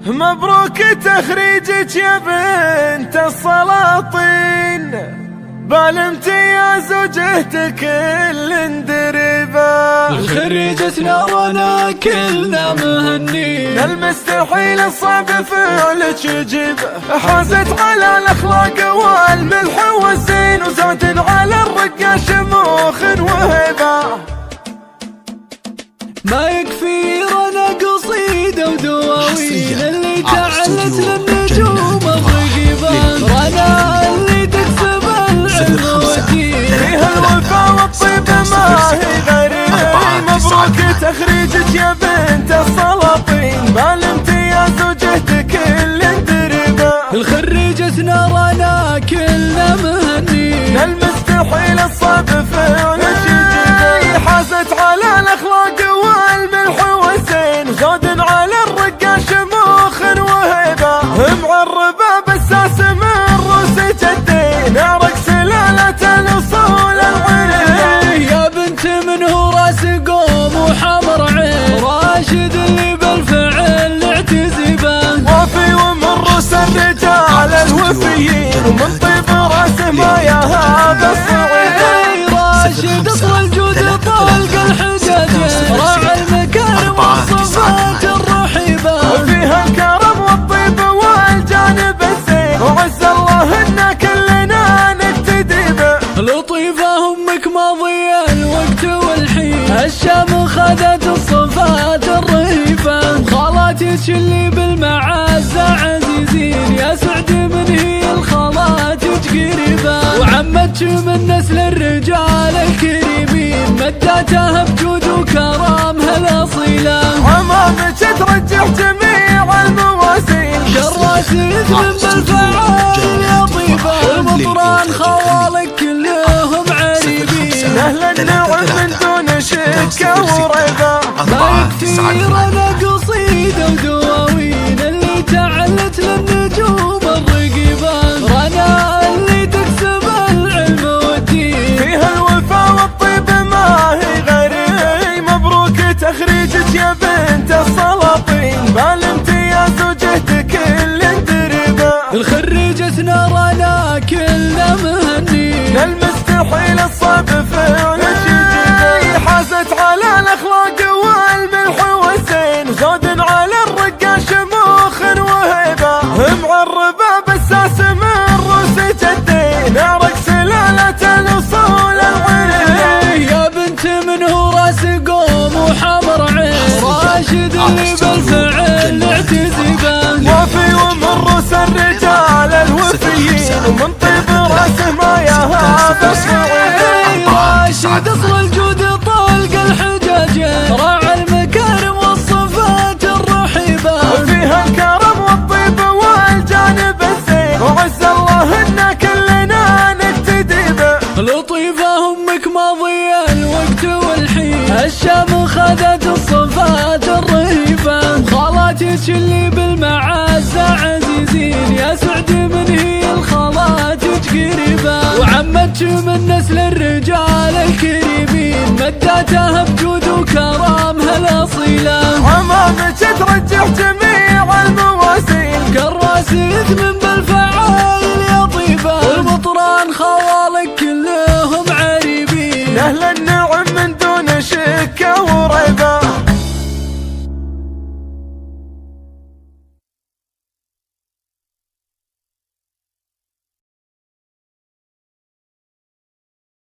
مبروك تخريجك يا بنت السلاطين، بالامتياز وجهتك كل دربا. خريجتنا وانا كلنا مهنين، المستحيل الصعب فعلك يجيبه، حازت على الاخلاق والملح والزين، وزاد على الرقة شموخ وهبه. ما يكفي رنا قصيدة ودواوين اللي جعلت للنجوم الرقيبان، رنا اللي تكسب العلم والدين، فيها الوفا والطيب ما هي غيري. مبروك تخريجك يا بنت السلاطين، بالامتياز وجهتك كل دربا. خريجتنا رنا كلنا مهنين، المستحيل الصعب فعلك يجيبه، حازت على الاخلاق والملح والزين، زاد على الرقة شموخ وهبه. معربه بالساس من روس جدين، عرق سلالة الاصول العري. يا بنت من هو راس قوم وحمر عين، راشد اللي بالفعل اعتزبان، وفي ومن روس الرجال الوفيين، ومن طيب راسه ما يا هذا الصعيد. راشد اصل الجود طلق الحجاجين، راعي المكارم والصفات الرحيبة، وفيها الكرم والطيب والجانب الزين، وعز الله ان كلنا نقتدي به. لطيفة امك ماضية الوقت والحين، الشام خذت الصفات الرهيبة، خالاتك اللي بالمعزة عزيزين، يا سعد من هي الخالاتك قريبة، وعمتك من نسل الرجال الكريمين، مداتها بجود وكرامها الاصيلة، عمامك ترجح جميع المواسين، كراسيك من بالفعال يا طيبة، المطران خوالك كلهم عريبين، اهل النعم من دون شك وريبه. ما يكفي رنا قصيدة ودواوين اللي تعلت للنجوم الرقيبان، رنا اللي تكسب العلم والدين، فيها الوفا والطيب ما هي غيري. مبروك تخريجك يا بنت السلاطين، بالامتياز وجهتك كل دربا. خريجتنا رنا كلنا مهنين، المستحيل الصعب فعلك يجيبه، حازت على الاخلاق والملح والزين، زاد على الرقة شموخ وهبه. معربه بالساس من روس جدين، عرق سلالة الاصول العري. يا بنت من هو راس قوم وحمر عين، راشد اللي بالفعل اعتزبان، وفي ومن روس الرجال الوفيين، ومن طيب راسه ما يا هذا الصعيد. راشد اصل الجود طلق الحجاجين، راعي المكارم والصفات الرحيبة، وفيها الكرم والطيب والجانب الزين، وعز الله ان كلنا نقتدي به. لطيفة امك ماضية الوقت والحين، الشام خذت الصفات الرهيبة، خالاتك اللي بالمعزة عزيزين، يا سعد من هي الخالاتك قريبة، وعمتك من نسل الرجال الكريمين، مداتها بجود وكرامها الاصيلة، عمامك ترجح جميع المواسين، كراسيك من بالفعل